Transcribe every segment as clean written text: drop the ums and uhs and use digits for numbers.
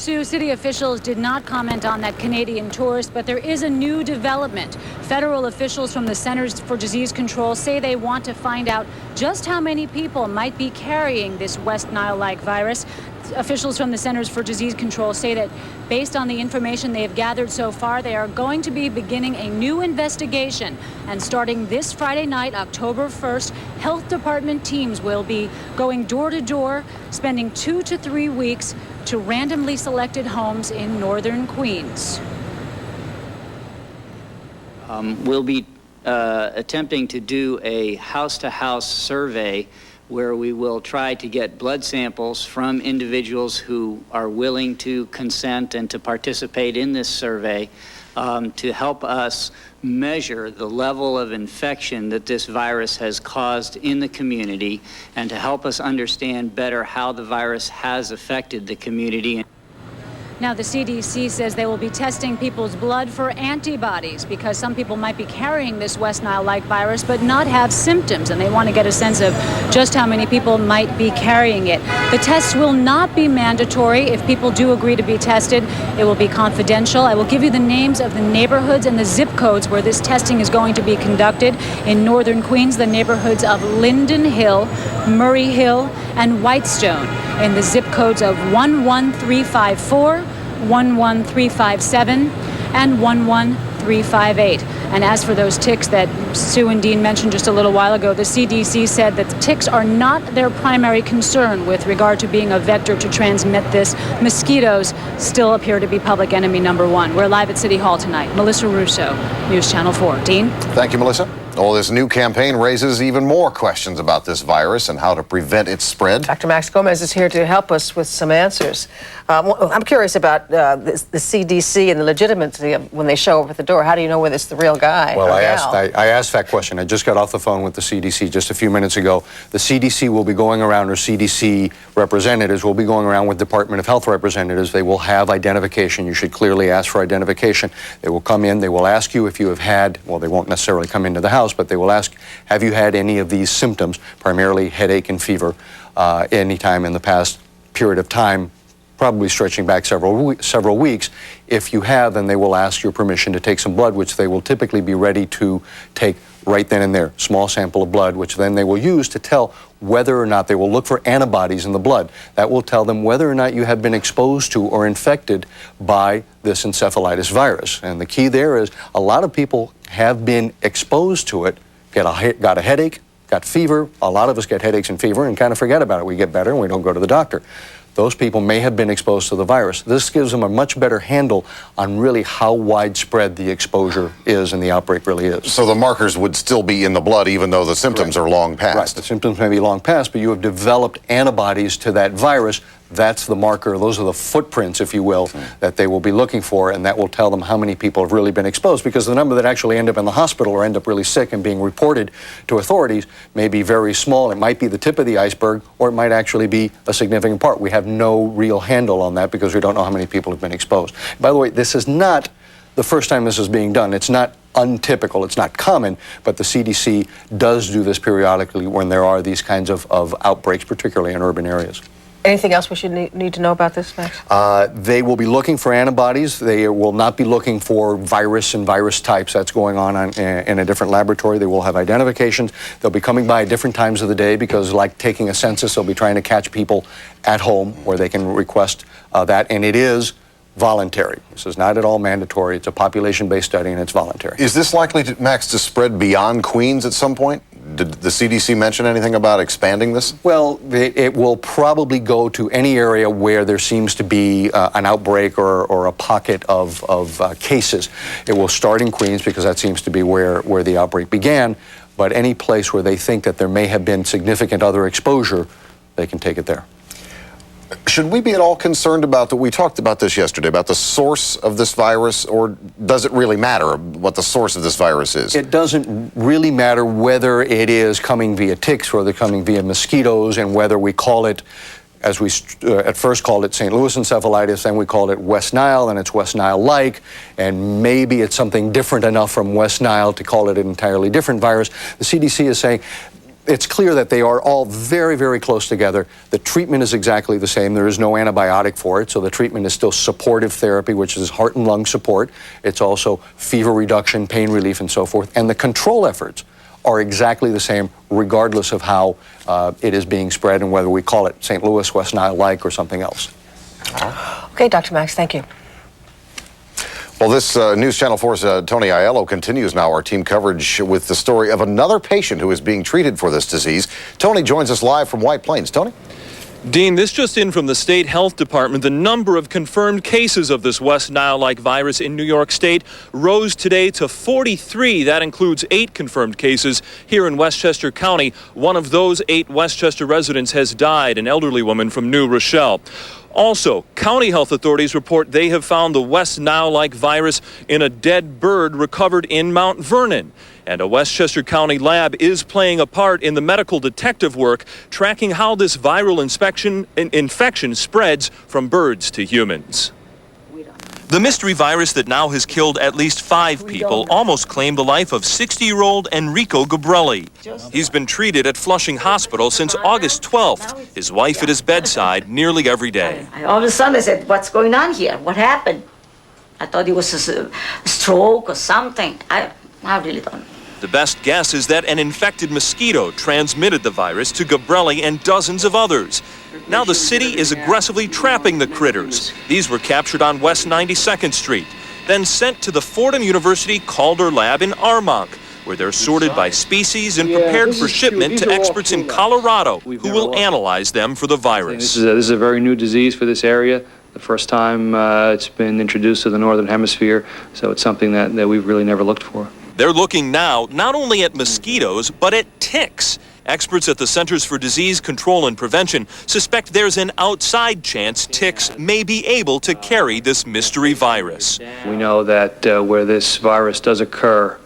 Sue, city officials did not comment on that Canadian tourist, but there is a new development. Federal officials from the Centers for Disease Control say they want to find out just how many people might be carrying this West Nile-like virus. Officials from the Centers for Disease Control say that based on the information they have gathered so far, they are going to be beginning a new investigation. And starting this Friday night, October 1st, health department teams will be going door to door, spending 2 to 3 weeks to randomly selected homes in northern Queens. We'll be attempting to do a house-to-house survey where we will try to get blood samples from individuals who are willing to consent and to participate in this survey to help us measure the level of infection that this virus has caused in the community and to help us understand better how the virus has affected the community. Now, the CDC says they will be testing people's blood for antibodies because some people might be carrying this West Nile-like virus but not have symptoms, and they want to get a sense of just how many people might be carrying it. The tests will not be mandatory. If people do agree to be tested, it will be confidential. I will give you the names of the neighborhoods and the zip codes where this testing is going to be conducted. In northern Queens, the neighborhoods of Linden Hill, Murray Hill, and Whitestone. In the zip codes of 11354, 11357, and 11358. And as for those ticks that Sue and Dean mentioned just a little while ago, the CDC said that ticks are not their primary concern with regard to being a vector to transmit this. Mosquitoes still appear to be public enemy number one. We're live at City Hall tonight. Melissa Russo, News Channel 4. Dean? Thank you, Melissa. Well, this new campaign raises even more questions about this virus and how to prevent its spread. Dr. Max Gomez is here to help us with some answers. I'm curious about the CDC and the legitimacy of when they show up at the door. How do you know whether it's the real guy? Well, I asked that question. I just got off the phone with the CDC just a few minutes ago. The CDC will be going around, or CDC representatives will be going around with Department of Health representatives. They will have identification. You should clearly ask for identification. They will come in. They will ask you if you have had, well, they won't necessarily come into the house, but they will ask, have you had any of these symptoms, primarily headache and fever, any time in the past period of time, probably stretching back several weeks. If you have, then they will ask your permission to take some blood, which they will typically be ready to take right then and there. Small sample of blood, which then they will use to tell whether or not they will look for antibodies in the blood. That will tell them whether or not you have been exposed to or infected by this encephalitis virus. And the key there is a lot of people have been exposed to it, got a headache, got fever. A lot of us get headaches and fever and kind of forget about it. We get better and we don't go to the doctor. Those people may have been exposed to the virus. This gives them a much better handle on really how widespread the exposure is and the outbreak really is. So the markers would still be in the blood even though the symptoms are long past. Right, the symptoms may be long past, but you have developed antibodies to that virus. That's the marker. Those are the footprints, if you will, that they will be looking for, and that will tell them how many people have really been exposed, because the number that actually end up in the hospital or end up really sick and being reported to authorities may be very small. It might be the tip of the iceberg, or it might actually be a significant part. We have no real handle on that because we don't know how many people have been exposed. By the way, this is not the first time this is being done. It's not untypical, it's not common, but the CDC does do this periodically when there are these kinds of outbreaks, particularly in urban areas. Anything else we should need to know about this, Max? They will be looking for antibodies. They will not be looking for virus and virus types. That's going on in a different laboratory. They will have identifications. They'll be coming by at different times of the day because, like taking a census, they'll be trying to catch people at home where they can request that, and it is voluntary. This is not at all mandatory. It's a population-based study, and it's voluntary. Is this likely, Max, to spread beyond Queens at some point? Did the CDC mention anything about expanding this? Well, it will probably go to any area where there seems to be an outbreak or a pocket of cases. It will start in Queens because that seems to be where the outbreak began, but any place where they think that there may have been significant other exposure, they can take it there. Should we be at all concerned about we talked about this yesterday, about the source of this virus, or does it really matter what the source of this virus is? It doesn't really matter whether it is coming via ticks or they're coming via mosquitoes, and whether we call it, as we at first called it St. Louis encephalitis, then we called it West Nile, and it's West Nile-like, and maybe it's something different enough from West Nile to call it an entirely different virus. The CDC is saying it's clear that they are all very, very close together. The treatment is exactly the same. There is no antibiotic for it, so the treatment is still supportive therapy, which is heart and lung support. It's also fever reduction, pain relief, and so forth. And the control efforts are exactly the same, regardless of how it is being spread and whether we call it St. Louis, West Nile-like, or something else. Okay, Dr. Max, thank you. Well, this News Channel 4's Tony Aiello continues now our team coverage with the story of another patient who is being treated for this disease. Tony joins us live from White Plains. Tony? Dean, this just in from the state health department. The number of confirmed cases of this West Nile-like virus in New York State rose today to 43. That includes 8 confirmed cases here in Westchester County. One of those 8 Westchester residents has died, an elderly woman from New Rochelle. Also, county health authorities report they have found the West Nile-like virus in a dead bird recovered in Mount Vernon. And a Westchester County lab is playing a part in the medical detective work, tracking how this viral infection spreads from birds to humans. The mystery virus that now has killed at least 5 people almost claimed the life of 60-year-old Enrico Gabrelli. He's been treated at Flushing Hospital since August 12th, his wife at his bedside nearly every day. All of a sudden I said, what's going on here? What happened? I thought it was a stroke or something. I really don't know. The best guess is that an infected mosquito transmitted the virus to Gabrelli and dozens of others. Now the city is aggressively trapping the critters. These were captured on West 92nd Street, then sent to the Fordham University Calder Lab in Armonk, where they're sorted by species and prepared for shipment to experts in Colorado, who will analyze them for the virus. This is a very new disease for this area. The first time it's been introduced to the Northern Hemisphere, so it's something that we've really never looked for. They're looking now not only at mosquitoes, but at ticks. Experts at the Centers for Disease Control and Prevention suspect there's an outside chance ticks may be able to carry this mystery virus. We know that where this virus does occur,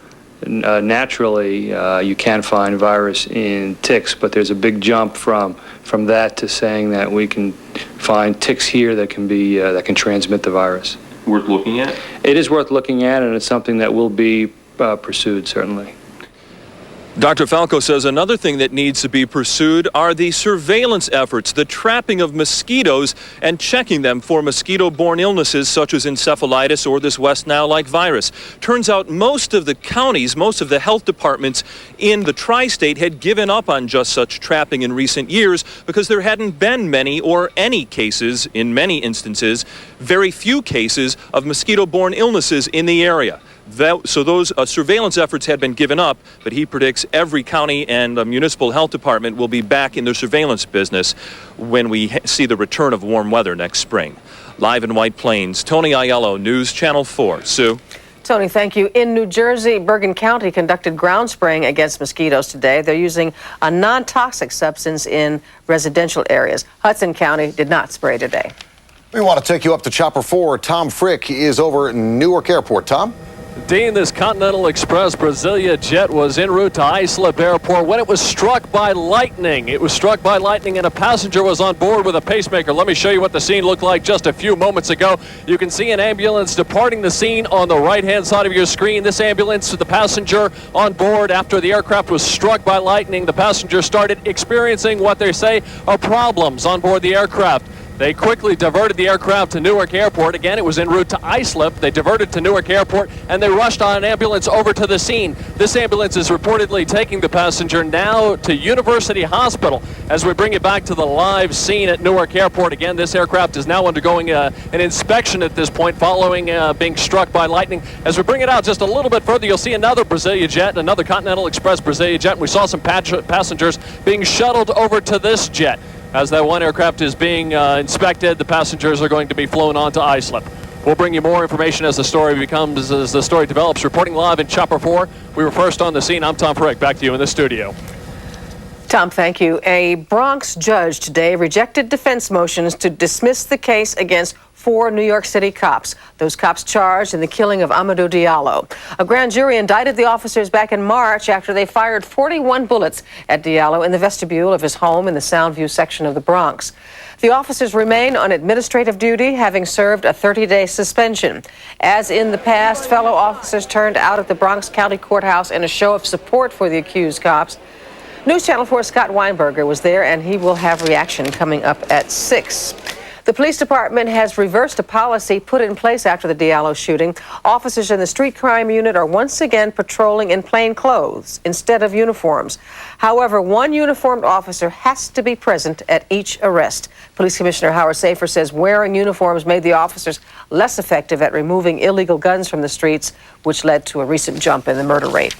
naturally you can find virus in ticks, but there's a big jump from that to saying that we can find ticks here that can transmit the virus. Worth looking at? It is worth looking at, and it's something that will be pursued, certainly. Dr. Falco says another thing that needs to be pursued are the surveillance efforts, the trapping of mosquitoes and checking them for mosquito-borne illnesses such as encephalitis or this West Nile-like virus. Turns out most of the counties, most of the health departments in the tri-state had given up on just such trapping in recent years because there hadn't been many or any cases, in many instances, very few cases of mosquito-borne illnesses in the area. So those surveillance efforts had been given up, but he predicts every county and municipal health department will be back in their surveillance business when we see the return of warm weather next spring. Live in White Plains, Tony Aiello, News Channel 4. Sue? Tony, thank you. In New Jersey, Bergen County conducted ground spraying against mosquitoes today. They're using a non-toxic substance in residential areas. Hudson County did not spray today. We want to take you up to Chopper 4. Tom Frick is over at Newark Airport. Tom? Dean, this Continental Express Brasilia jet was en route to Islip Airport when it was struck by lightning. It was struck by lightning and a passenger was on board with a pacemaker. Let me show you what the scene looked like just a few moments ago. You can see an ambulance departing the scene on the right-hand side of your screen. This ambulance with the passenger on board after the aircraft was struck by lightning. The passenger started experiencing what they say are problems on board the aircraft. They quickly diverted the aircraft to Newark Airport. Again, it was en route to Islip. They diverted to Newark Airport, and they rushed on an ambulance over to the scene. This ambulance is reportedly taking the passenger now to University Hospital as we bring it back to the live scene at Newark Airport. Again, this aircraft is now undergoing an inspection at this point following being struck by lightning. As we bring it out just a little bit further, you'll see another Brasilia jet, another Continental Express Brasilia jet. We saw some passengers being shuttled over to this jet. As that one aircraft is being inspected, the passengers are going to be flown on to Islip. We'll bring you more information as the story develops. Reporting live in Chopper 4, we were first on the scene. I'm Tom Frick. Back to you in the studio. Tom, thank you. A Bronx judge today rejected defense motions to dismiss the case against 4 New York City cops, those cops charged in the killing of Amadou Diallo. A grand jury indicted the officers back in March after they fired 41 bullets at Diallo in the vestibule of his home in the Soundview section of the Bronx. The officers remain on administrative duty, having served a 30-day suspension. As in the past, fellow officers turned out at the Bronx County Courthouse in a show of support for the accused cops. News Channel 4's Scott Weinberger was there, and he will have reaction coming up at 6. The police department has reversed a policy put in place after the Diallo shooting. Officers in the street crime unit are once again patrolling in plain clothes instead of uniforms. However, one uniformed officer has to be present at each arrest. Police Commissioner Howard Safer says wearing uniforms made the officers less effective at removing illegal guns from the streets, which led to a recent jump in the murder rate.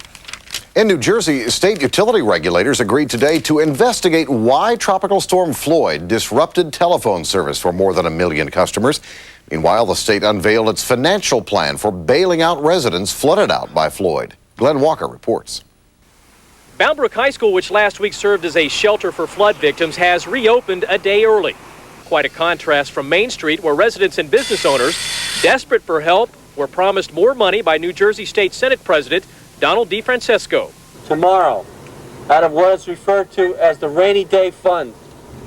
In New Jersey, state utility regulators agreed today to investigate why Tropical Storm Floyd disrupted telephone service for more than 1 million customers. Meanwhile, the state unveiled its financial plan for bailing out residents flooded out by Floyd. Glenn Walker reports. Bound Brook High School, which last week served as a shelter for flood victims, has reopened a day early. Quite a contrast from Main Street, where residents and business owners, desperate for help, were promised more money by New Jersey State Senate President Donald DeFrancesco. Tomorrow, out of what is referred to as the rainy day fund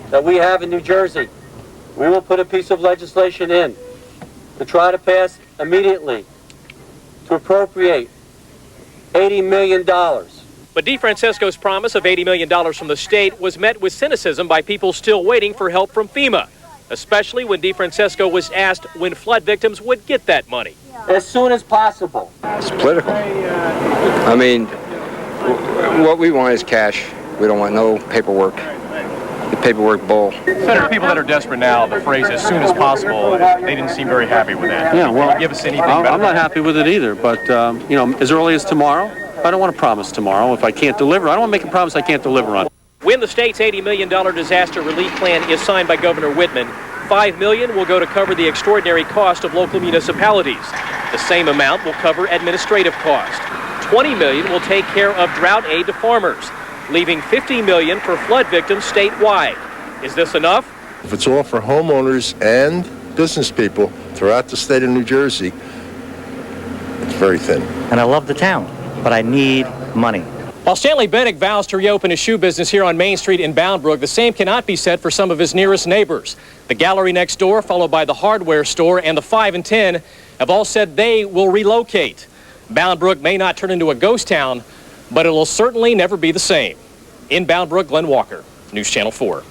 that we have in New Jersey, we will put a piece of legislation in to try to pass immediately to appropriate $80 million. But DeFrancesco's promise of $80 million from the state was met with cynicism by people still waiting for help from FEMA, especially when DeFrancesco was asked when flood victims would get that money. As soon as possible. It's political. I mean, what we want is cash. We don't want no paperwork. The paperwork bull. Senator, people that are desperate now, the phrase as soon as possible, they didn't seem very happy with that. Yeah, well, give us anything better. I'm not happy with it either, but, you know, as early as tomorrow, I don't want to promise tomorrow. If I can't deliver, I don't want to make a promise I can't deliver on. When the state's $80 million disaster relief plan is signed by Governor Whitman, $5 million will go to cover the extraordinary cost of local municipalities. The same amount will cover administrative costs. $20 million will take care of drought aid to farmers, leaving $50 million for flood victims statewide. Is this enough? If it's all for homeowners and business people throughout the state of New Jersey, it's very thin. And I love the town, but I need money. While Stanley Bennick vows to reopen his shoe business here on Main Street in Bound Brook, the same cannot be said for some of his nearest neighbors. The gallery next door, followed by the hardware store, and the 5 and 10 have all said they will relocate. Bound Brook may not turn into a ghost town, but it will certainly never be the same. In Bound Brook, Glenn Walker, News Channel 4.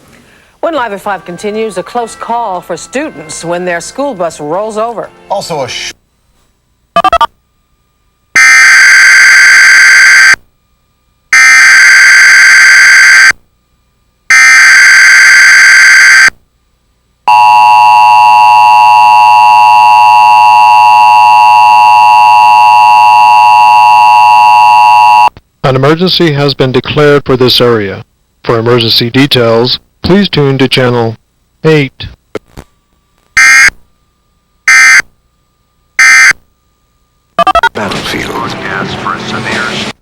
When Live at 5 continues, a close call for students when their school bus rolls over. Also An emergency has been declared for this area. For emergency details, please tune to Channel 8. Battlefield. Forecast for a severe...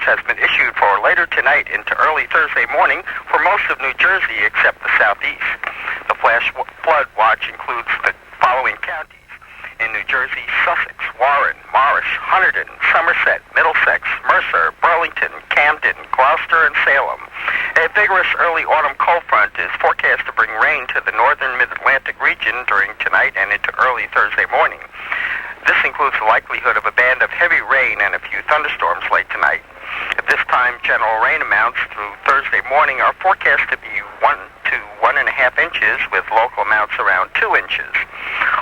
has been issued for later tonight into early Thursday morning for most of New Jersey except the southeast. The flash flood watch includes the following counties. In New Jersey, Sussex, Warren, Morris, Hunterdon, Somerset, Middlesex, Mercer, Burlington, Camden, Gloucester, and Salem. A vigorous early autumn cold front is forecast to bring rain to the northern mid-Atlantic region during tonight and into early Thursday morning. This includes the likelihood of a band of heavy rain and a few thunderstorms late tonight. At this time, general rain amounts through Thursday morning are forecast to be 1 to 1.5 inches, with local amounts around 2 inches.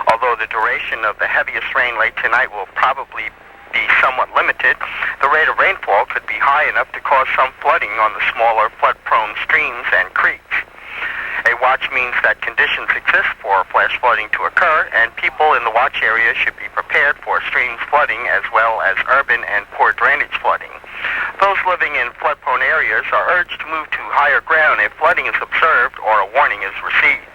Although the duration of the heaviest rain late tonight will probably be somewhat limited, the rate of rainfall could be high enough to cause some flooding on the smaller flood-prone streams and creeks. A watch means that conditions exist for flash flooding to occur, and people in the watch area should be prepared for streams flooding as well as urban and poor drainage flooding. Those living in flood-prone areas are urged to move to higher ground if flooding is observed or a warning is received.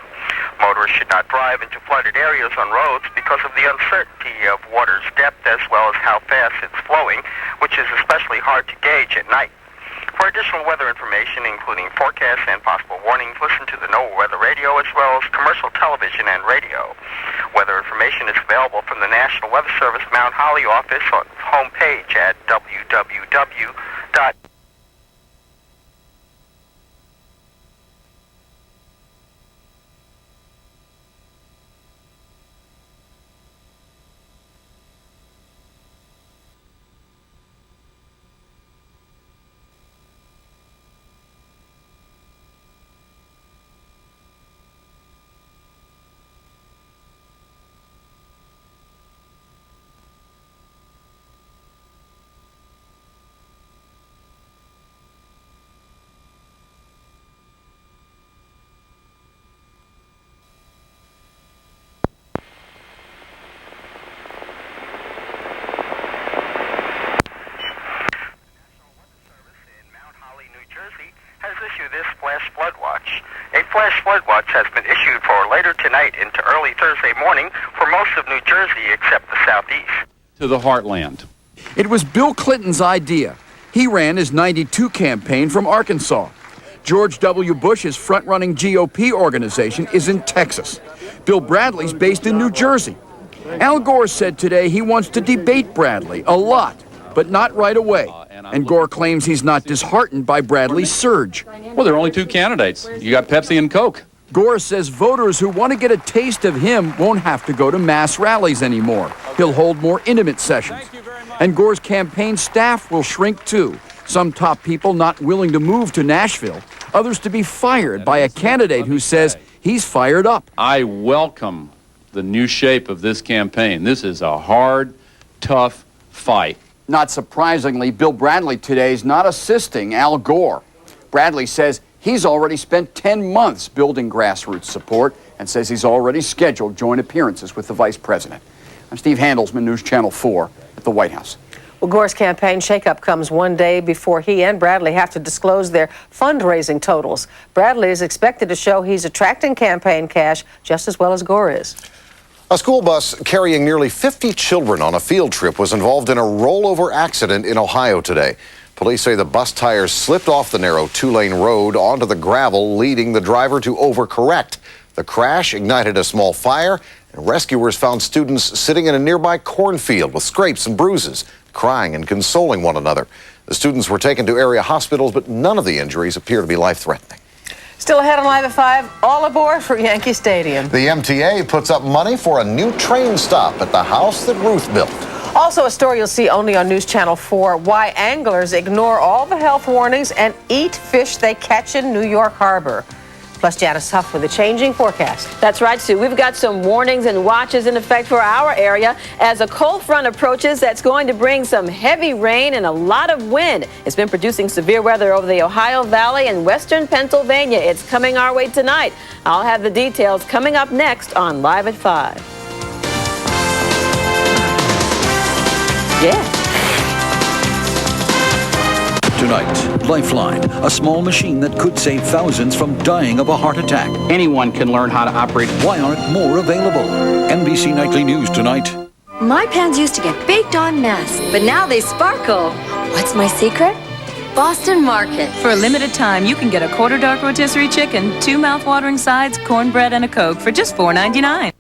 Motorists should not drive into flooded areas on roads because of the uncertainty of water's depth as well as how fast it's flowing, which is especially hard to gauge at night. For additional weather information, including forecasts and possible warnings, listen to the NOAA Weather Radio as well as commercial television and radio. Weather information is available from the National Weather Service Mount Holly office on its homepage at www. This flash flood watch. A flash flood watch has been issued for later tonight into early Thursday morning for most of New Jersey except the southeast. To the heartland. It was Bill Clinton's idea. He ran his '92 campaign from Arkansas. George W. Bush's front-running GOP organization is in Texas. Bill Bradley's based in New Jersey. Al Gore said today he wants to debate Bradley a lot, but not right away. And Gore claims he's not disheartened by Bradley's surge. Well, there are only two candidates. You got Pepsi and Coke. Gore says voters who want to get a taste of him won't have to go to mass rallies anymore. He'll hold more intimate sessions. And Gore's campaign staff will shrink too. Some top people not willing to move to Nashville. Others to be fired by a candidate who says he's fired up. I welcome the new shape of this campaign. This is a hard, tough fight. Not surprisingly, Bill Bradley today is not assisting Al Gore. Bradley says he's already spent 10 months building grassroots support and says he's already scheduled joint appearances with the vice president. I'm Steve Handelsman, News Channel 4 at the White House. Well, Gore's campaign shakeup comes one day before he and Bradley have to disclose their fundraising totals. Bradley is expected to show he's attracting campaign cash just as well as Gore is. A school bus carrying nearly 50 children on a field trip was involved in a rollover accident in Ohio today. Police say the bus tires slipped off the narrow two-lane road onto the gravel, leading the driver to overcorrect. The crash ignited a small fire, and rescuers found students sitting in a nearby cornfield with scrapes and bruises, crying and consoling one another. The students were taken to area hospitals, but none of the injuries appear to be life-threatening. Still ahead on Live at 5, all aboard for Yankee Stadium. The MTA puts up money for a new train stop at the house that Ruth built. Also a story you'll see only on News Channel 4, why anglers ignore all the health warnings and eat fish they catch in New York Harbor. Plus, Janice Huff with a changing forecast. That's right, Sue. We've got some warnings and watches in effect for our area as a cold front approaches that's going to bring some heavy rain and a lot of wind. It's been producing severe weather over the Ohio Valley and western Pennsylvania. It's coming our way tonight. I'll have the details coming up next on Live at 5. Yeah. Tonight, Lifeline, a small machine that could save thousands from dying of a heart attack. Anyone can learn how to operate. Why aren't more available? NBC Nightly News tonight. My pans used to get baked en masse, but now they sparkle. What's my secret? Boston Market. For a limited time, you can get a quarter dark rotisserie chicken, 2 mouth-watering sides, cornbread, and a Coke for just $4.99.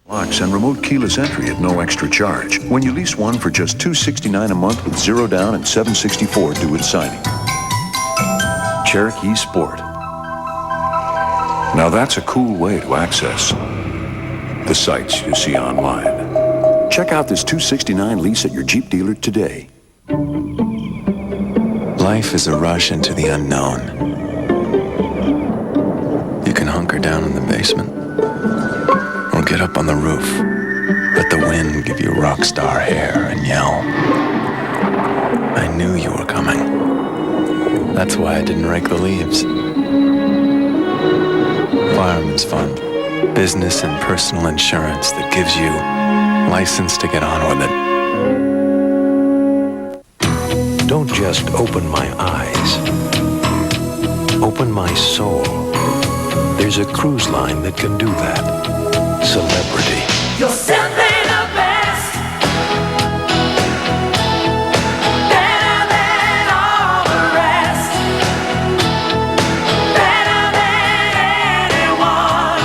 Locks and remote keyless entry at no extra charge. When you lease one for just $269 a month with 0 down and $764 due at signing. Cherokee Sport. Now that's a cool way to access the sites you see online. Check out this $269 lease at your Jeep dealer today. Life is a rush into the unknown. You can hunker down in the basement or get up on the roof. Let the wind give you rock star hair and yell. I knew you were coming. That's why I didn't rake the leaves. Fireman's Fund. Business and personal insurance that gives you License to get on with it. Don't just open my eyes. Open my soul. There's a cruise line that can do that. Celebrity. You're simply the best. Better than all the rest. Better than anyone.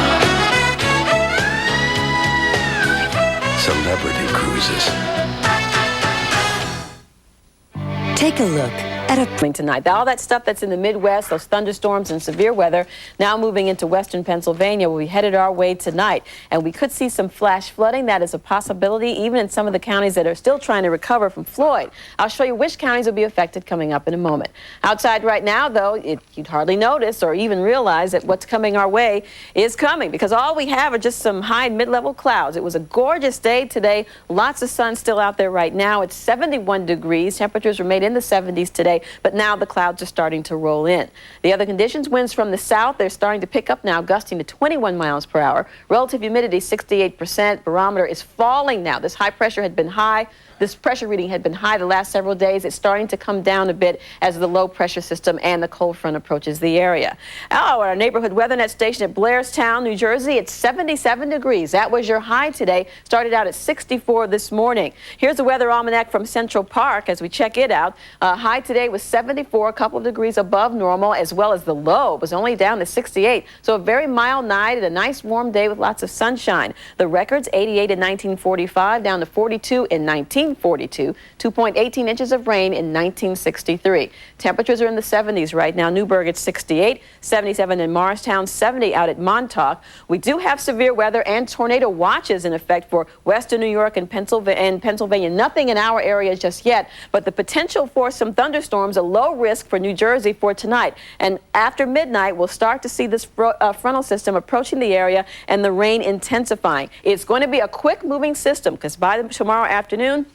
Celebrity Cruises. Take a look at a tonight. All that stuff that's in the Midwest, those thunderstorms and severe weather, now moving into western Pennsylvania, will be headed our way tonight. And we could see some flash flooding. That is a possibility, even in some of the counties that are still trying to recover from Floyd. I'll show you which counties will be affected coming up in a moment. Outside right now, though, you'd hardly notice or even realize that what's coming our way is coming, because all we have are just some high and mid-level clouds. It was a gorgeous day today. Lots of sun still out there right now. It's 71 degrees. Temperatures remain in the 70s today. But now the clouds are starting to roll in. The other conditions, winds from the south, they're starting to pick up now, gusting to 21 miles per hour. Relative humidity, 68%. Barometer is falling now. This high pressure had been high. This pressure reading had been high the last several days. It's starting to come down a bit as the low pressure system and the cold front approaches the area. Oh, our neighborhood weather net station at Blairstown, New Jersey, it's 77 degrees. That was your high today. Started out at 64 this morning. Here's the weather almanac from Central Park as we check it out. High today was 74, a couple of degrees above normal, as well as the low was only down to 68. So a very mild night and a nice warm day with lots of sunshine. The records 88 in 1945, down to 42 in 1942, 2.18 inches of rain in 1963. Temperatures are in the 70s right now. Newburgh at 68, 77 in Morristown, 70 out at Montauk. We do have severe weather and tornado watches in effect for western New York and Pennsylvania. Nothing in our area just yet, but the potential for some thunderstorms, a low risk for New Jersey for tonight. And after midnight, we'll start to see this frontal system approaching the area and the rain intensifying. It's going to be a quick moving system because by tomorrow afternoon,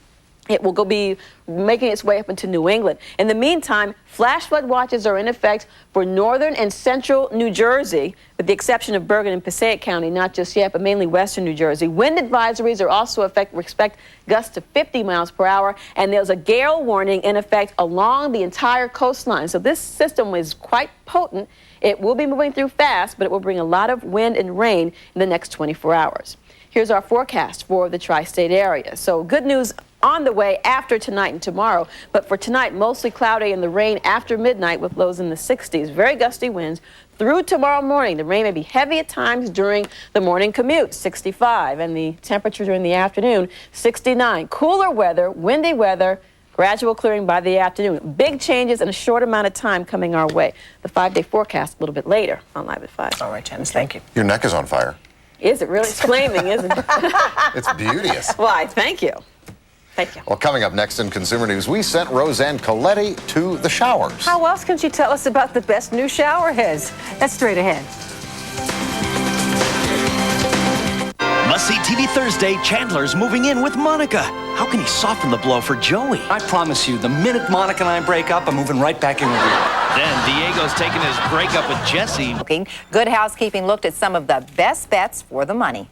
it will be making its way up into New England. In the meantime, flash flood watches are in effect for northern and central New Jersey, with the exception of Bergen and Passaic County, not just yet, but mainly western New Jersey. Wind advisories are also in effect. We expect gusts to 50 miles per hour, and there's a gale warning in effect along the entire coastline. So this system is quite potent. It will be moving through fast, but it will bring a lot of wind and rain in the next 24 hours. Here's our forecast for the tri-state area. So good news on the way after tonight and tomorrow. But for tonight, mostly cloudy and the rain after midnight with lows in the 60s. Very gusty winds through tomorrow morning. The rain may be heavy at times during the morning commute, 65. And the temperature during the afternoon, 69. Cooler weather, windy weather, gradual clearing by the afternoon. Big changes in a short amount of time coming our way. The 5-day forecast a little bit later on Live at 5. All right, Janice, thank you. Your neck is on fire. Is it really? It's flaming, isn't it? It's beauteous. Why, thank you. Thank you. Well, coming up next in Consumer News, we sent Roseanne Coletti to the showers. How else can she tell us about the best new shower heads? That's straight ahead. Must-see TV Thursday, Chandler's moving in with Monica. How can he soften the blow for Joey? I promise you, the minute Monica and I break up, I'm moving right back in with you. Then Diego's taking his breakup with Jesse. Good Housekeeping looked at some of the best bets for the money.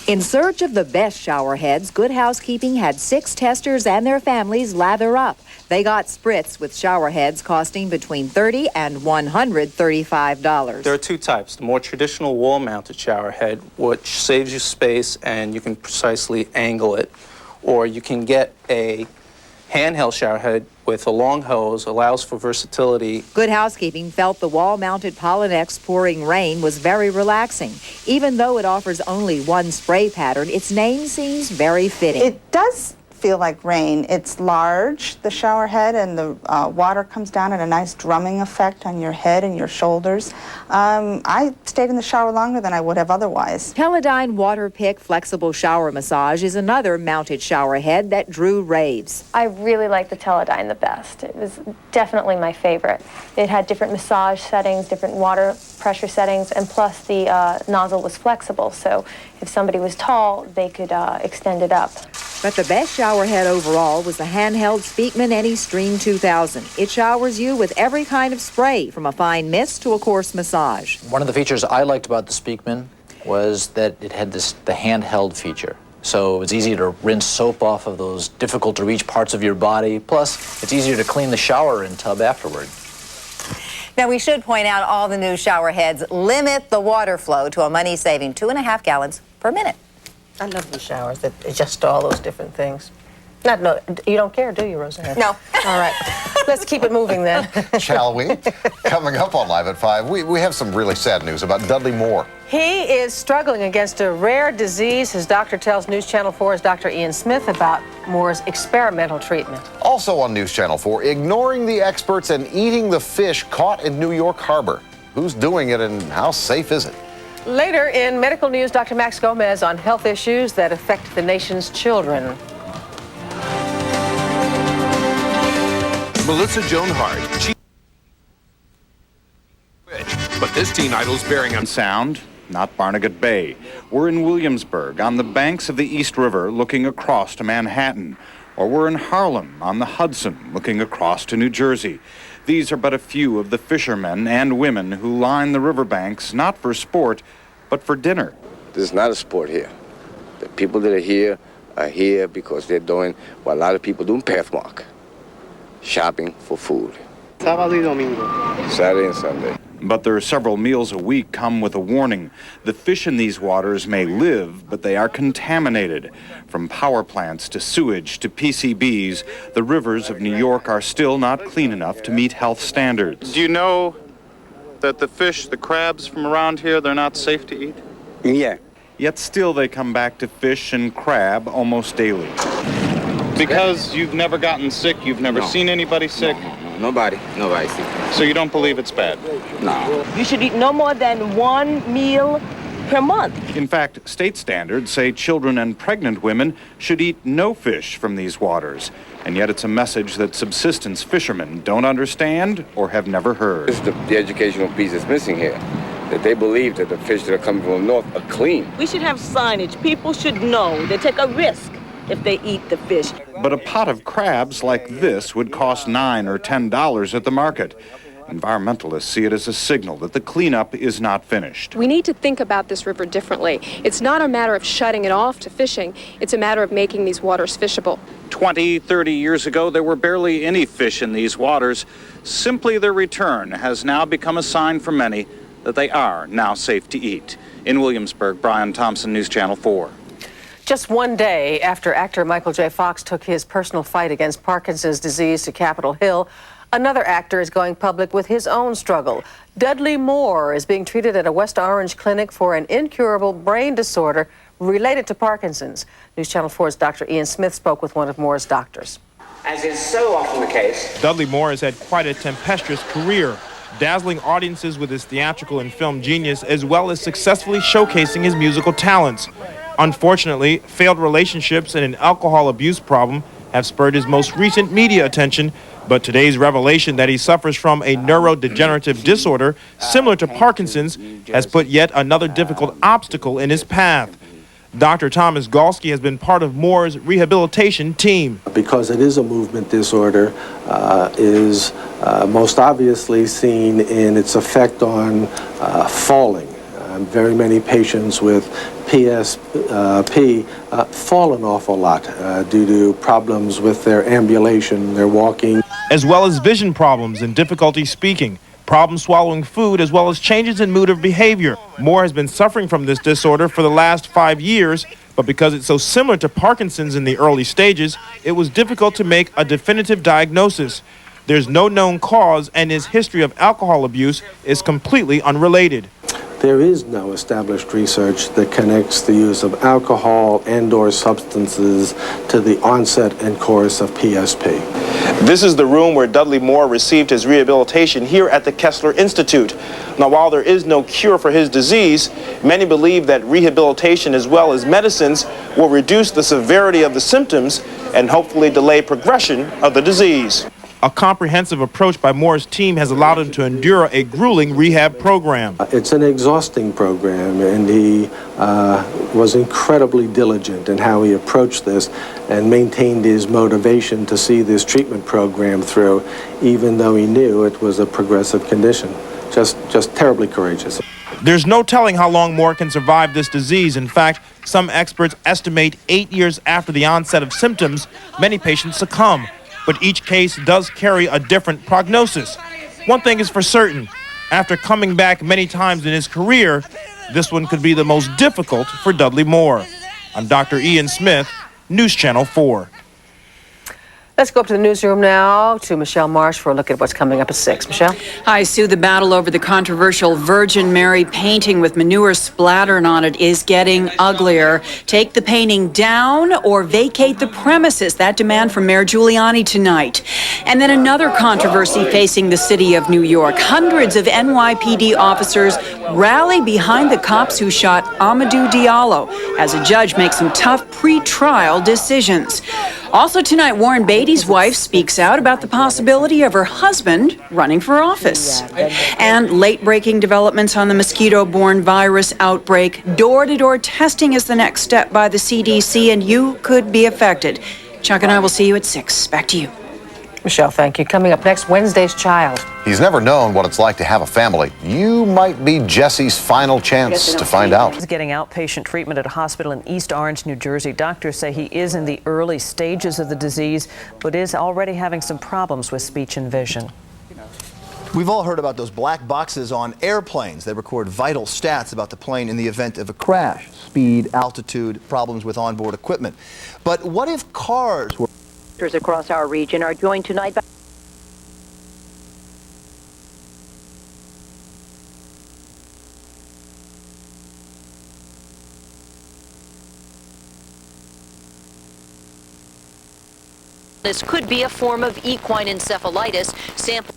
In search of the best shower heads, Good Housekeeping had 6 testers and their families lather up. They got spritz with shower heads costing between $30 and $135. There are 2 types. The more traditional wall-mounted shower head, which saves you space and you can precisely angle it. Or you can get a handheld shower head with a long hose, allows for versatility. Good Housekeeping felt the wall-mounted Pollenex pouring rain was very relaxing. Even though it offers only one spray pattern, its name seems very fitting. It does feel like rain. It's large, the shower head, and the water comes down in a nice drumming effect on your head and your shoulders. I stayed in the shower longer than I would have otherwise. Teledyne Water Pick Flexible Shower Massage is another mounted shower head that drew raves. I really like the Teledyne the best. It was definitely my favorite. It had different massage settings, different water pressure settings, and plus the nozzle was flexible, so if somebody was tall, they could extend it up. But the best shower head overall was the handheld Speakman AnyStream 2000. It showers you with every kind of spray, from a fine mist to a coarse massage. One of the features I liked about the Speakman was that it had the handheld feature. So it's easy to rinse soap off of those difficult to reach parts of your body. Plus, it's easier to clean the shower and tub afterward. Now, we should point out all the new shower heads limit the water flow to a money-saving 2.5 gallons per minute. I love the showers that adjust to all those different things. No, you don't care, do you, Roseanne? No. All right. Let's keep it moving then. Shall we? Coming up on Live at 5, we have some really sad news about Dudley Moore. He is struggling against a rare disease. His doctor tells News Channel 4's Dr. Ian Smith about Moore's experimental treatment. Also on News Channel 4, ignoring the experts and eating the fish caught in New York Harbor. Who's doing it and how safe is it? Later in medical news, Dr. Max Gomez on health issues that affect the nation's children. Melissa Joan Hart, but this teen idol's bearing on sound, not Barnegat Bay. We're in Williamsburg on the banks of the East River looking across to Manhattan, or we're in Harlem on the Hudson looking across to New Jersey. These are but a few of the fishermen and women who line the riverbanks not for sport, but for dinner. This is not a sport here. The people that are here because they're doing what a lot of people do in Pathmark. Shopping for food. Sábado y domingo. Saturday and Sunday. But their several meals a week come with a warning. The fish in these waters may live, but they are contaminated. From power plants to sewage to PCBs, the rivers of New York are still not clean enough to meet health standards. Do you know that the fish, the crabs from around here, they're not safe to eat? Yeah. Yet still they come back to fish and crab almost daily. Because you've never gotten sick, you've never seen anybody sick? Nobody sick. So you don't believe it's bad? No. You should eat no more than one meal per month. In fact, state standards say children and pregnant women should eat no fish from these waters. And yet it's a message that subsistence fishermen don't understand or have never heard. This is the educational piece that's missing here. That they believe that the fish that are coming from the north are clean. We should have signage. People should know they take a risk if they eat the fish. But a pot of crabs like this would cost $9 or $10 at the market. Environmentalists see it as a signal that the cleanup is not finished. We need to think about this river differently. It's not a matter of shutting it off to fishing. It's a matter of making these waters fishable. 20, 30 years ago, there were barely any fish in these waters. Simply their return has now become a sign for many that they are now safe to eat. In Williamsburg, Brian Thompson, News Channel 4. Just one day after actor Michael J. Fox took his personal fight against Parkinson's disease to Capitol Hill, another actor is going public with his own struggle. Dudley Moore is being treated at a West Orange clinic for an incurable brain disorder related to Parkinson's. News Channel 4's Dr. Ian Smith spoke with one of Moore's doctors. As is so often the case, Dudley Moore has had quite a tempestuous career, dazzling audiences with his theatrical and film genius, as well as successfully showcasing his musical talents. Unfortunately, failed relationships and an alcohol abuse problem have spurred his most recent media attention, but today's revelation that he suffers from a neurodegenerative disorder similar to Parkinson's has put yet another difficult obstacle in his path. Dr. Thomas Galsky has been part of Moore's rehabilitation team. Because it is a movement disorder, is most obviously seen in its effect on falling. Very many patients with PSP fall an awful lot due to problems with their ambulation, their walking. As well as vision problems and difficulty speaking, problems swallowing food, as well as changes in mood or behavior. Moore has been suffering from this disorder for the last 5 years, but because it's so similar to Parkinson's in the early stages, it was difficult to make a definitive diagnosis. There's no known cause, and his history of alcohol abuse is completely unrelated. There is no established research that connects the use of alcohol and/or substances to the onset and course of PSP. This is the room where Dudley Moore received his rehabilitation here at the Kessler Institute. Now, while there is no cure for his disease, many believe that rehabilitation as well as medicines will reduce the severity of the symptoms and hopefully delay progression of the disease. A comprehensive approach by Moore's team has allowed him to endure a grueling rehab program. It's an exhausting program, and he was incredibly diligent in how he approached this and maintained his motivation to see this treatment program through, even though he knew it was a progressive condition. just terribly courageous. There's no telling how long Moore can survive this disease. In fact, some experts estimate 8 years after the onset of symptoms, many patients succumb. But each case does carry a different prognosis. One thing is for certain, after coming back many times in his career, this one could be the most difficult for Dudley Moore. I'm Dr. Ian Smith, News Channel 4. Let's go up to the newsroom now to Michelle Marsh for a look at what's coming up at 6. Michelle? Hi, Sue. The battle over the controversial Virgin Mary painting with manure splattered on it is getting uglier. Take the painting down or vacate the premises. That demand from Mayor Giuliani tonight. And then another controversy facing the city of New York. Hundreds of NYPD officers rally behind the cops who shot Amadou Diallo as a judge makes some tough pre-trial decisions. Also tonight, Warren Beatty's wife speaks out about the possibility of her husband running for office. And late-breaking developments on the mosquito-borne virus outbreak. Door-to-door testing is the next step by the CDC, and you could be affected. Chuck and I will see you at 6. Back to you. Michelle, thank you. Coming up next, Wednesday's Child. He's never known what it's like to have a family. You might be Jesse's final chance to find out. He's getting outpatient treatment at a hospital in East Orange, New Jersey. Doctors say he is in the early stages of the disease, but is already having some problems with speech and vision. We've all heard about those black boxes on airplanes. They record vital stats about the plane in the event of a crash, speed, altitude, problems with onboard equipment. But what if cars were... Across our region are joined tonight by this could be a form of equine encephalitis. Sample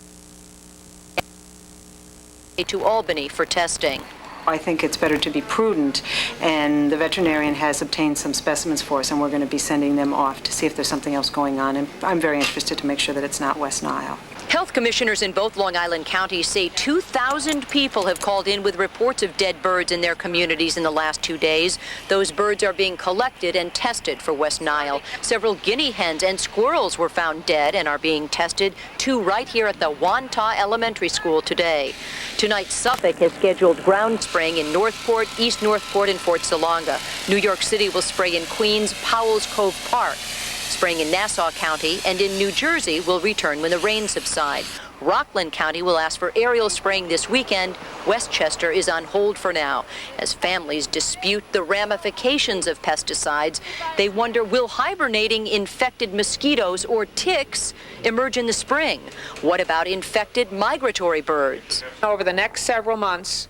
to Albany for testing. I think it's better to be prudent, and the veterinarian has obtained some specimens for us, and we're going to be sending them off to see if there's something else going on, and I'm very interested to make sure that it's not West Nile. Health commissioners in both Long Island counties say 2,000 people have called in with reports of dead birds in their communities in the last 2 days. Those birds are being collected and tested for West Nile. Several guinea hens and squirrels were found dead and are being tested, 2 right here at the Wantagh Elementary School today. Tonight, Suffolk has scheduled ground spraying in Northport, East Northport, and Fort Salonga. New York City will spray in Queens, Powell's Cove Park. Spraying in Nassau County and in New Jersey will return when the rain subside. Rockland County will ask for aerial spraying this weekend. Westchester is on hold for now. As families dispute the ramifications of pesticides, they wonder, will hibernating infected mosquitoes or ticks emerge in the spring? What about infected migratory birds? Over the next several months,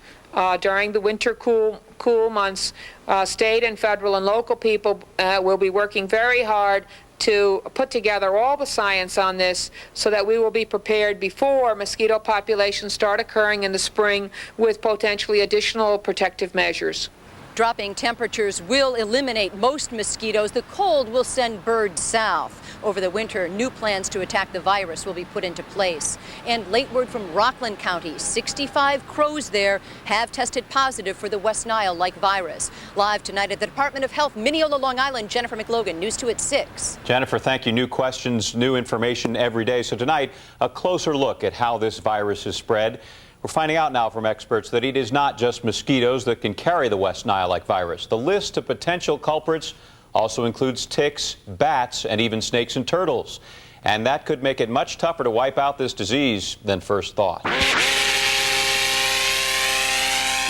during the winter cool months, state and federal and local people will be working very hard to put together all the science on this so that we will be prepared before mosquito populations start occurring in the spring with potentially additional protective measures. Dropping temperatures will eliminate most mosquitoes. The cold will send birds south. Over the winter, new plans to attack the virus will be put into place. And late word from Rockland County, 65 crows there have tested positive for the West Nile-like virus. Live tonight at the Department of Health, Mineola, Long Island, Jennifer McLogan, News 2 at 6. Jennifer, thank you. New questions, new information every day. So tonight, a closer look at how this virus is spread. We're finding out now from experts that it is not just mosquitoes that can carry the West Nile-like virus. The list of potential culprits also includes ticks, bats, and even snakes and turtles. And that could make it much tougher to wipe out this disease than first thought.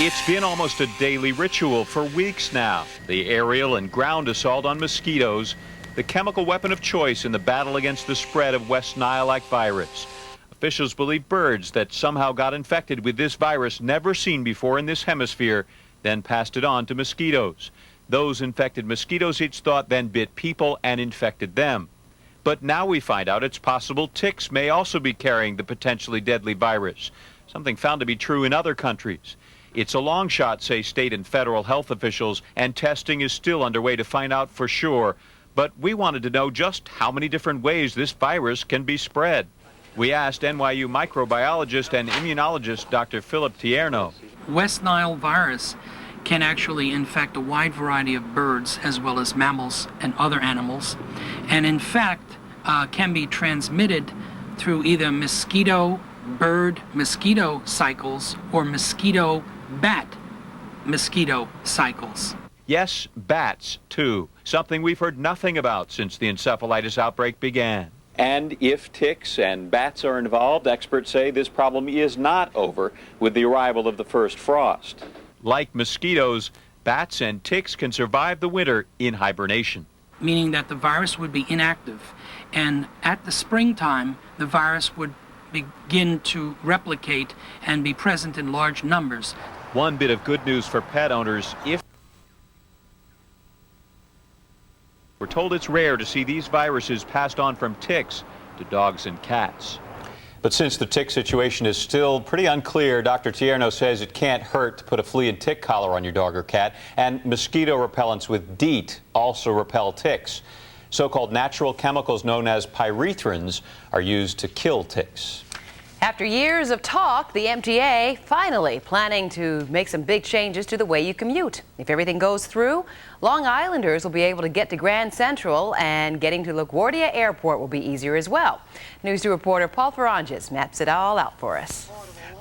It's been almost a daily ritual for weeks now. The aerial and ground assault on mosquitoes, the chemical weapon of choice in the battle against the spread of West Nile-like virus. Officials believe birds that somehow got infected with this virus never seen before in this hemisphere then passed it on to mosquitoes. Those infected mosquitoes, it's thought, then bit people and infected them. But now we find out it's possible ticks may also be carrying the potentially deadly virus, something found to be true in other countries. It's a long shot, say state and federal health officials, and testing is still underway to find out for sure. But we wanted to know just how many different ways this virus can be spread. We asked NYU microbiologist and immunologist Dr. Philip Tierno. West Nile virus can actually infect a wide variety of birds as well as mammals and other animals, and in fact can be transmitted through either mosquito, bird-mosquito cycles or mosquito-bat-mosquito cycles. Yes, bats, too, something we've heard nothing about since the encephalitis outbreak began. And if ticks and bats are involved, experts say this problem is not over with the arrival of the first frost. Like mosquitoes, bats and ticks can survive the winter in hibernation. Meaning that the virus would be inactive, and at the springtime, the virus would begin to replicate and be present in large numbers. One bit of good news for pet owners, we're told it's rare to see these viruses passed on from ticks to dogs and cats. But since the tick situation is still pretty unclear, Dr. Tierno says it can't hurt to put a flea and tick collar on your dog or cat, and mosquito repellents with DEET also repel ticks. So-called natural chemicals known as pyrethrins are used to kill ticks. After years of talk, the MTA finally planning to make some big changes to the way you commute. If everything goes through, Long Islanders will be able to get to Grand Central, and getting to LaGuardia Airport will be easier as well. News 2 reporter Paul Ferranges maps it all out for us.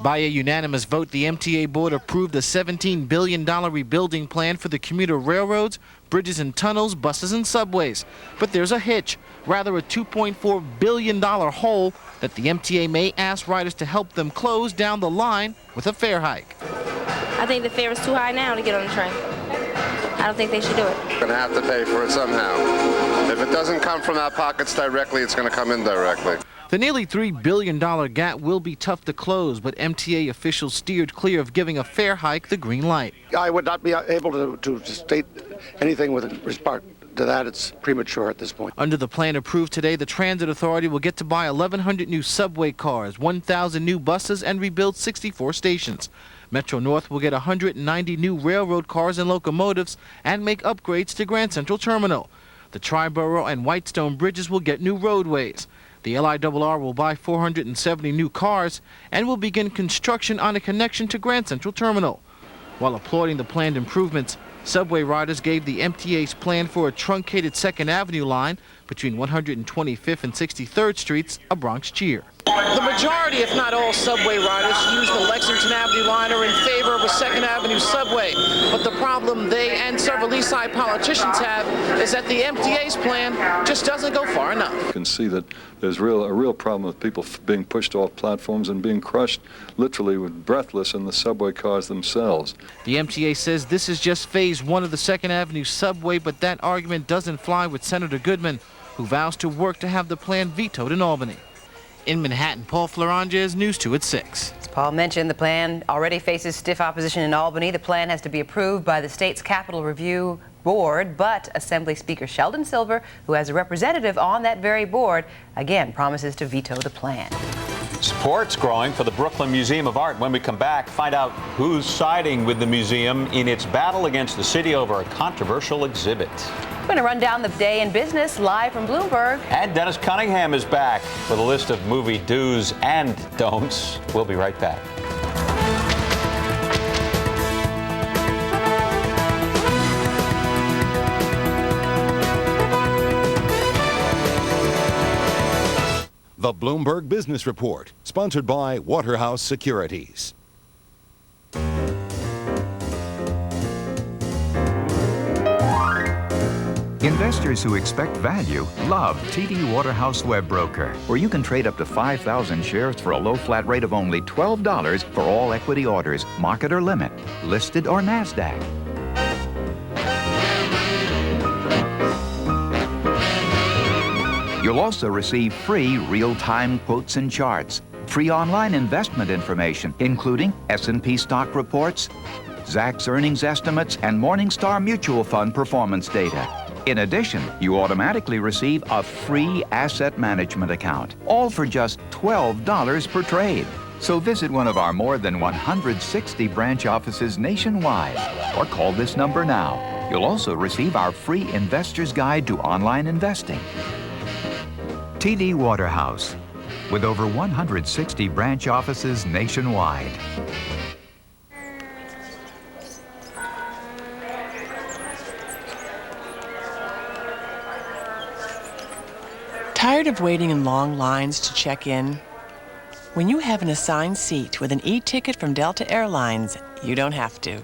By a unanimous vote, the MTA board approved a $17 billion rebuilding plan for the commuter railroads, bridges and tunnels, buses and subways. But there's a hitch, rather a $2.4 billion hole that the MTA may ask riders to help them close down the line with a fare hike. I think the fare is too high now to get on the train. I don't think they should do it. We're going to have to pay for it somehow. If it doesn't come from our pockets directly, it's going to come indirectly. The nearly $3 billion gap will be tough to close, but MTA officials steered clear of giving a fare hike the green light. I would not be able to state anything with respect to that. It's premature at this point. Under the plan approved today, the Transit Authority will get to buy 1,100 new subway cars, 1,000 new buses, and rebuild 64 stations. Metro North will get 190 new railroad cars and locomotives and make upgrades to Grand Central Terminal. The Triborough and Whitestone bridges will get new roadways. The LIRR will buy 470 new cars and will begin construction on a connection to Grand Central Terminal. While applauding the planned improvements, subway riders gave the MTA's plan for a truncated 2nd Avenue line between 125th and 63rd Streets a Bronx cheer. The majority, if not all, subway riders use the Lexington Avenue line are in favor of a 2nd Avenue subway. But the problem they and several East Side politicians have is that the MTA's plan just doesn't go far enough. You can see that there's a real problem with people being pushed off platforms and being crushed literally with breathless in the subway cars themselves. The MTA says this is just phase 1 of the 2nd Avenue subway, but that argument doesn't fly with Senator Goodman, who vows to work to have the plan vetoed in Albany. In Manhattan, Paul Ferranges, News 2 at 6. As Paul mentioned, the plan already faces stiff opposition in Albany. The plan has to be approved by the state's Capital Review Board, but Assembly Speaker Sheldon Silver, who has a representative on that very board, again promises to veto the plan. Support's growing for the Brooklyn Museum of Art. When we come back, find out who's siding with the museum in its battle against the city over a controversial exhibit. We're going to run down the day in business live from Bloomberg. And Dennis Cunningham is back with a list of movie do's and don'ts. We'll be right back. The Bloomberg Business Report, sponsored by Waterhouse Securities. Investors who expect value love TD Waterhouse Web Broker, where you can trade up to 5,000 shares for a low flat rate of only $12 for all equity orders, market or limit, listed or NASDAQ. You'll also receive free real-time quotes and charts, free online investment information, including S&P stock reports, Zacks earnings estimates, and Morningstar Mutual Fund performance data. In addition, you automatically receive a free asset management account, all for just $12 per trade. So visit one of our more than 160 branch offices nationwide or call this number now. You'll also receive our free investor's guide to online investing. TD Waterhouse, with over 160 branch offices nationwide. Tired of waiting in long lines to check in? When you have an assigned seat with an e-ticket from Delta Airlines, you don't have to.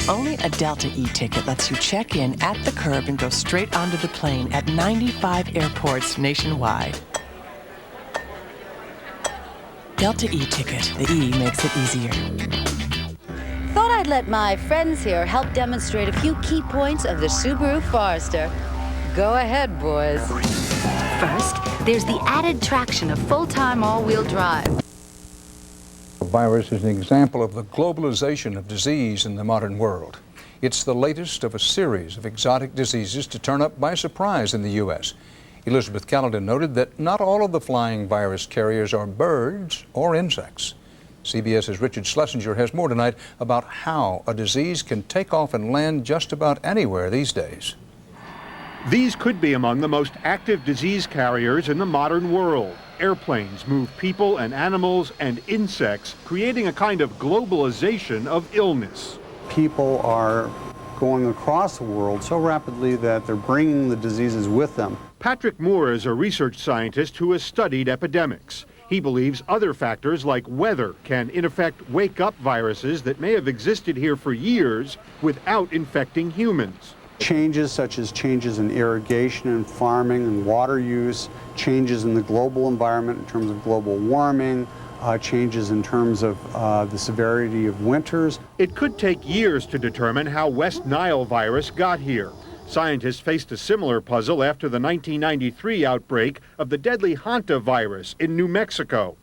Only a Delta e-ticket lets you check in at the curb and go straight onto the plane at 95 airports nationwide. Delta e-ticket. The E makes it easier. Thought I'd let my friends here help demonstrate a few key points of the Subaru Forester. Go ahead, boys. First, there's the added traction of full-time all-wheel drive. The virus is an example of the globalization of disease in the modern world. It's the latest of a series of exotic diseases to turn up by surprise in the U.S. Elizabeth Caledon noted that not all of the flying virus carriers are birds or insects. CBS's Richard Schlesinger has more tonight about how a disease can take off and land just about anywhere these days. These could be among the most active disease carriers in the modern world. Airplanes move people and animals and insects, creating a kind of globalization of illness. People are going across the world so rapidly that they're bringing the diseases with them. Patrick Moore is a research scientist who has studied epidemics. He believes other factors like weather can in effect wake up viruses that may have existed here for years without infecting humans. Changes such as changes in irrigation and farming and water use, changes in the global environment in terms of global warming, changes in terms of the severity of winters. It could take years to determine how West Nile virus got here. Scientists faced a similar puzzle after the 1993 outbreak of the deadly Hanta virus in New Mexico.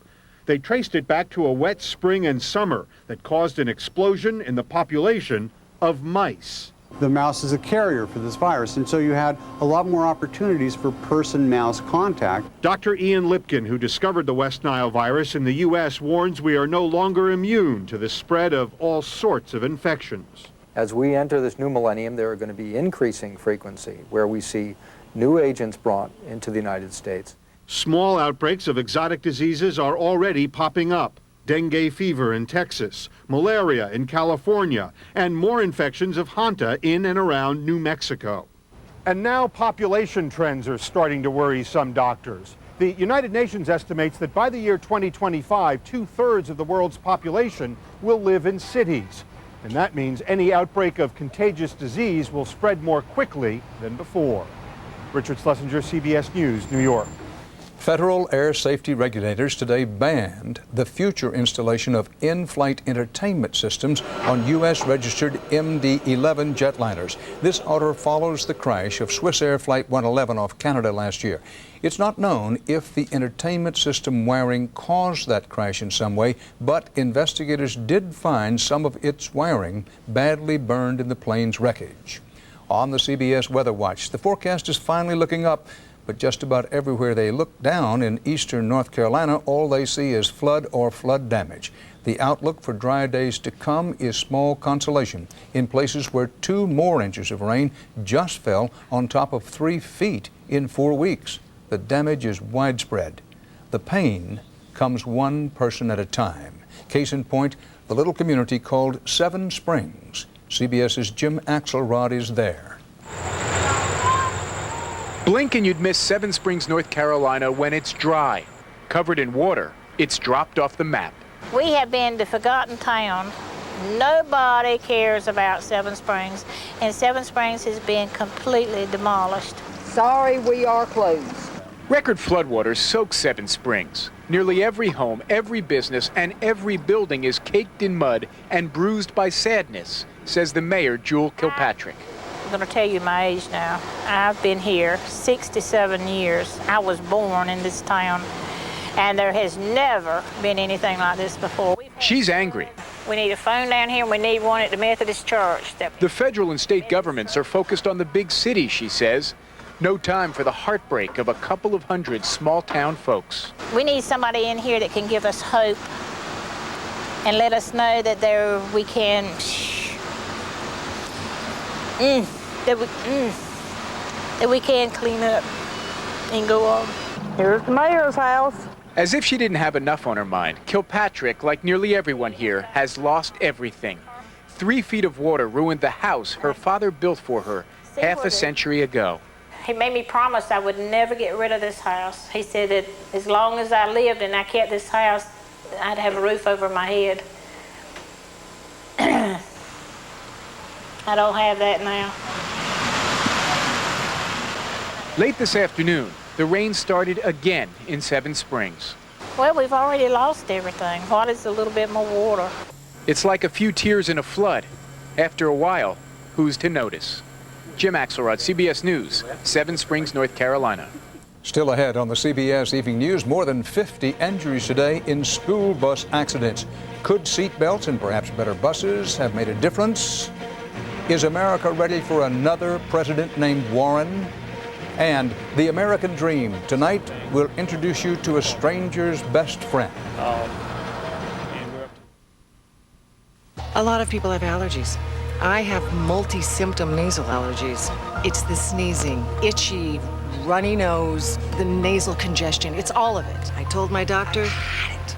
They traced it back to a wet spring and summer that caused an explosion in the population of mice. The mouse is a carrier for this virus, and so you had a lot more opportunities for person-mouse contact. Dr. Ian Lipkin, who discovered the West Nile virus in the U.S., warns we are no longer immune to the spread of all sorts of infections. As we enter this new millennium, there are going to be increasing frequency where we see new agents brought into the United States. Small outbreaks of exotic diseases are already popping up. Dengue fever in Texas, malaria in California, and more infections of Hanta in and around New Mexico. And now population trends are starting to worry some doctors. The United Nations estimates that by the year 2025, 2/3 of the world's population will live in cities. And that means any outbreak of contagious disease will spread more quickly than before. Richard Schlesinger, CBS News, New York. Federal air safety regulators today banned the future installation of in-flight entertainment systems on U.S.-registered MD-11 jetliners. This order follows the crash of Swiss Air Flight 111 off Canada last year. It's not known if the entertainment system wiring caused that crash in some way, but investigators did find some of its wiring badly burned in the plane's wreckage. On the CBS Weather Watch, the forecast is finally looking up. But just about everywhere they look down in eastern North Carolina, all they see is flood or flood damage. The outlook for dry days to come is small consolation in places where 2 more inches of rain just fell on top of 3 feet in 4 weeks. The damage is widespread. The pain comes one person at a time. Case in point, the little community called Seven Springs. CBS's Jim Axelrod is there. Blink and you'd miss Seven Springs, North Carolina when it's dry. Covered in water, it's dropped off the map. We have been the forgotten town. Nobody cares about Seven Springs, and Seven Springs has been completely demolished. Sorry, we are closed. Record floodwaters soak Seven Springs. Nearly every home, every business, and every building is caked in mud and bruised by sadness, says the mayor, Jewel Kilpatrick. I'm going to tell you my age now. I've been here 67 years. I was born in this town, and there has never been anything like this before. She's angry. We need a phone down here, and we need one at the Methodist Church. The federal and state governments are focused on the big city, she says. No time for the heartbreak of a couple of hundred small-town folks. We need somebody in here that can give us hope and let us know that we can... that we can clean up and go on. Here's the mayor's house. As if she didn't have enough on her mind, Kilpatrick, like nearly everyone here, has lost everything. 3 feet of water ruined the house her father built for her half a century ago. He made me promise I would never get rid of this house. He said that as long as I lived and I kept this house, I'd have a roof over my head. I don't have that now. Late this afternoon, the rain started again in Seven Springs. Well, we've already lost everything. What is a little bit more water? It's like a few tears in a flood. After a while, who's to notice? Jim Axelrod, CBS News, Seven Springs, North Carolina. Still ahead on the CBS Evening News, more than 50 injuries today in school bus accidents. Could seatbelts and perhaps better buses have made a difference? Is America ready for another president named Warren? And the American dream. Tonight, we'll introduce you to a stranger's best friend. A lot of people have allergies. I have multi-symptom nasal allergies. It's the sneezing, itchy, runny nose, the nasal congestion. It's all of it. I told my doctor,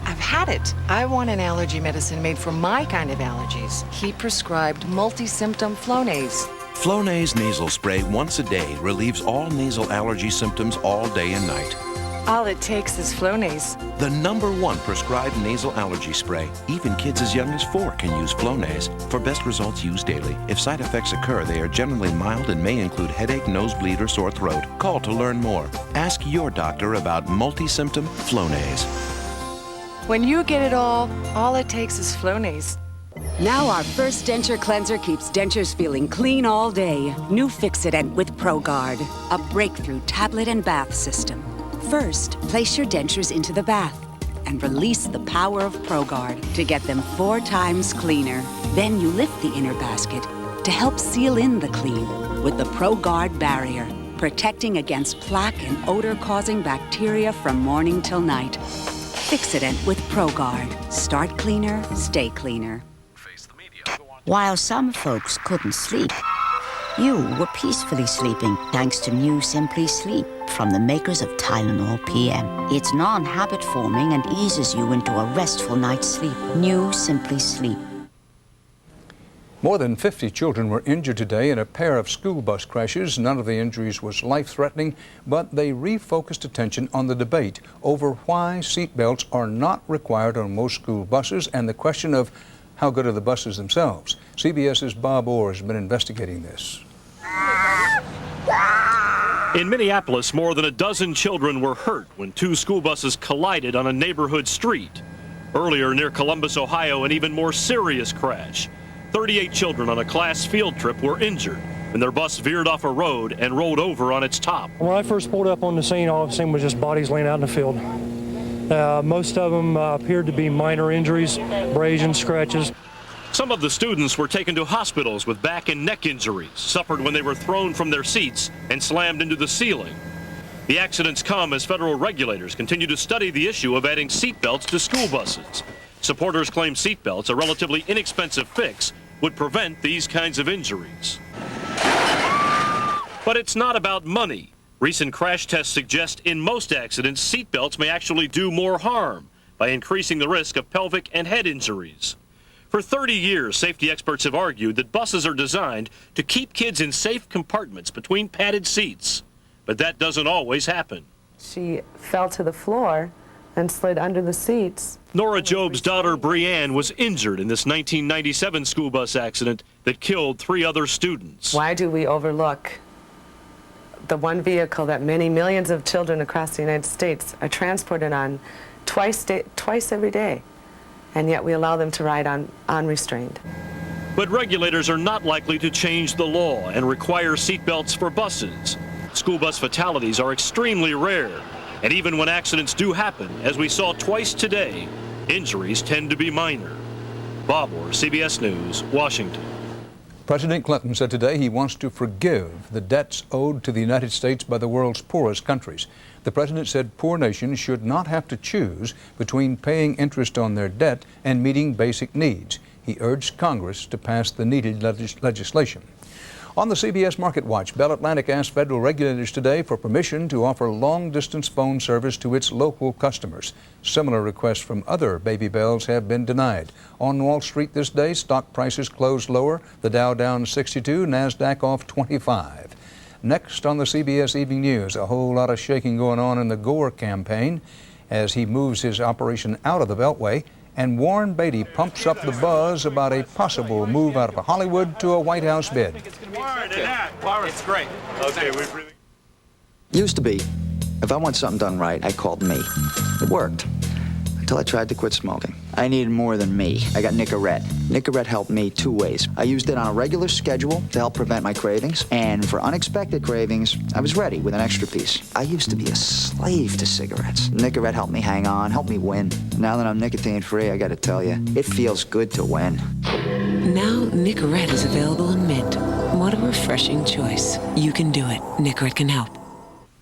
I've had it. I want an allergy medicine made for my kind of allergies. He prescribed multi-symptom Flonase. Flonase nasal spray once a day relieves all nasal allergy symptoms all day and night. All it takes is Flonase. The #1 prescribed nasal allergy spray. Even kids as young as 4 can use Flonase. For best results, use daily. If side effects occur, they are generally mild and may include headache, nosebleed, or sore throat. Call to learn more. Ask your doctor about multi-symptom Flonase. When you get it all it takes is Flonase. Now our first denture cleanser keeps dentures feeling clean all day. New Fix-It-Dent with ProGuard, a breakthrough tablet and bath system. First, place your dentures into the bath and release the power of ProGuard to get them 4 times cleaner. Then you lift the inner basket to help seal in the clean with the ProGuard barrier, protecting against plaque and odor-causing bacteria from morning till night. Fix-It-Dent with ProGuard. Start cleaner, stay cleaner. While some folks couldn't sleep, you were peacefully sleeping thanks to new Simply Sleep from the makers of Tylenol PM. It's non-habit forming and eases you into a restful night's sleep. New Simply Sleep. More than 50 children were injured today in a pair of school bus crashes. None of the injuries was life-threatening, but they refocused attention on the debate over why seatbelts are not required on most school buses and the question of how good are the buses themselves. CBS's Bob Orr has been investigating this. In Minneapolis, more than a dozen children were hurt when 2 school buses collided on a neighborhood street. Earlier near Columbus, Ohio, an even more serious crash. 38 children on a class field trip were injured when their bus veered off a road and rolled over on its top. When I first pulled up on the scene, all I've seen was just bodies laying out in the field. Most of them appeared to be minor injuries, abrasions, scratches. Some of the students were taken to hospitals with back and neck injuries, suffered when they were thrown from their seats and slammed into the ceiling. The accidents come as federal regulators continue to study the issue of adding seatbelts to school buses. Supporters claim seatbelts, a relatively inexpensive fix, would prevent these kinds of injuries. But it's not about money. Recent crash tests suggest in most accidents, seatbelts may actually do more harm by increasing the risk of pelvic and head injuries. For 30 years, safety experts have argued that buses are designed to keep kids in safe compartments between padded seats. But that doesn't always happen. She fell to the floor and slid under the seats. Nora Job's daughter, Brianne, was injured in this 1997 school bus accident that killed 3 other students. Why do we overlook the one vehicle that many millions of children across the United States are transported on twice every day, and yet we allow them to ride unrestrained? But regulators are not likely to change the law and require seatbelts for buses. School bus fatalities are extremely rare, and even when accidents do happen, as we saw twice today, injuries tend to be minor. Bob Orr, CBS News, Washington. President Clinton said today he wants to forgive the debts owed to the United States by the world's poorest countries. The president said poor nations should not have to choose between paying interest on their debt and meeting basic needs. He urged Congress to pass the needed legislation. On the CBS Market Watch, Bell Atlantic asked federal regulators today for permission to offer long-distance phone service to its local customers. Similar requests from other Baby Bells have been denied. On Wall Street this day, stock prices closed lower. The Dow down 62, NASDAQ off 25. Next on the CBS Evening News, a whole lot of shaking going on in the Gore campaign. as he moves his operation out of the Beltway, and Warren Beatty pumps up the buzz about a possible move out of Hollywood to a White House bid. It's great. Okay, we really. Used to be, if I want something done right, I called me. It worked, until I tried to quit smoking. I needed more than me. I got Nicorette. Nicorette helped me 2 ways. I used it on a regular schedule to help prevent my cravings, and for unexpected cravings, I was ready with an extra piece. I used to be a slave to cigarettes. Nicorette helped me hang on, helped me win. Now that I'm nicotine-free, I gotta tell you, it feels good to win. Now Nicorette is available in mint. What a refreshing choice. You can do it. Nicorette can help.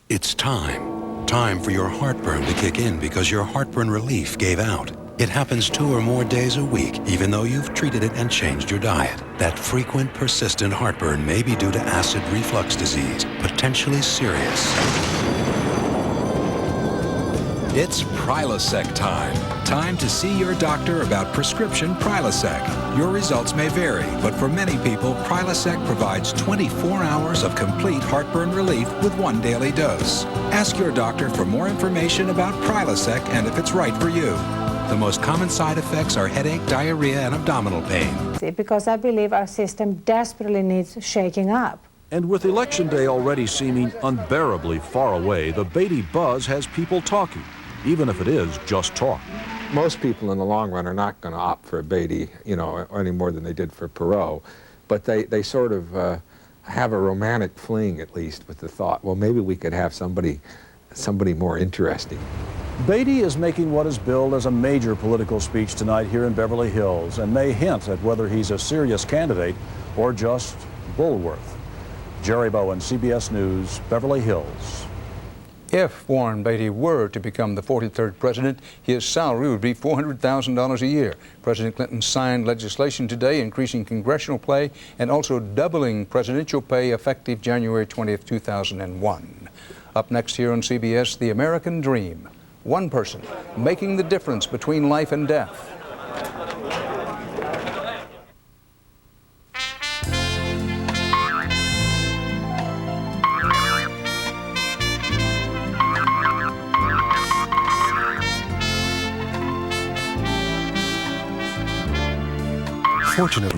It's time. Time for your heartburn to kick in because your heartburn relief gave out. It happens 2 or more days a week, even though you've treated it and changed your diet. That frequent, persistent heartburn may be due to acid reflux disease, potentially serious. It's Prilosec time. Time to see your doctor about prescription Prilosec. Your results may vary, but for many people, Prilosec provides 24 hours of complete heartburn relief with 1 daily dose. Ask your doctor for more information about Prilosec and if it's right for you. The most common side effects are headache, diarrhea, and abdominal pain. Because I believe our system desperately needs shaking up. And with Election Day already seeming unbearably far away, the Beatty buzz has people talking, even if it is just talk. Most people in the long run are not going to opt for Beatty, any more than they did for Perot. But they sort of have a romantic fling, at least, with the thought, well, maybe we could have somebody more interesting. Beatty is making what is billed as a major political speech tonight here in Beverly Hills and may hint at whether he's a serious candidate or just Bullworth. Jerry Bowen, CBS News, Beverly Hills. If Warren Beatty were to become the 43rd president, his salary would be $400,000 a year. President Clinton signed legislation today increasing congressional pay and also doubling presidential pay effective January 20th, 2001. Up next here on CBS, The American Dream. One person making the difference between life and death. Fortunately,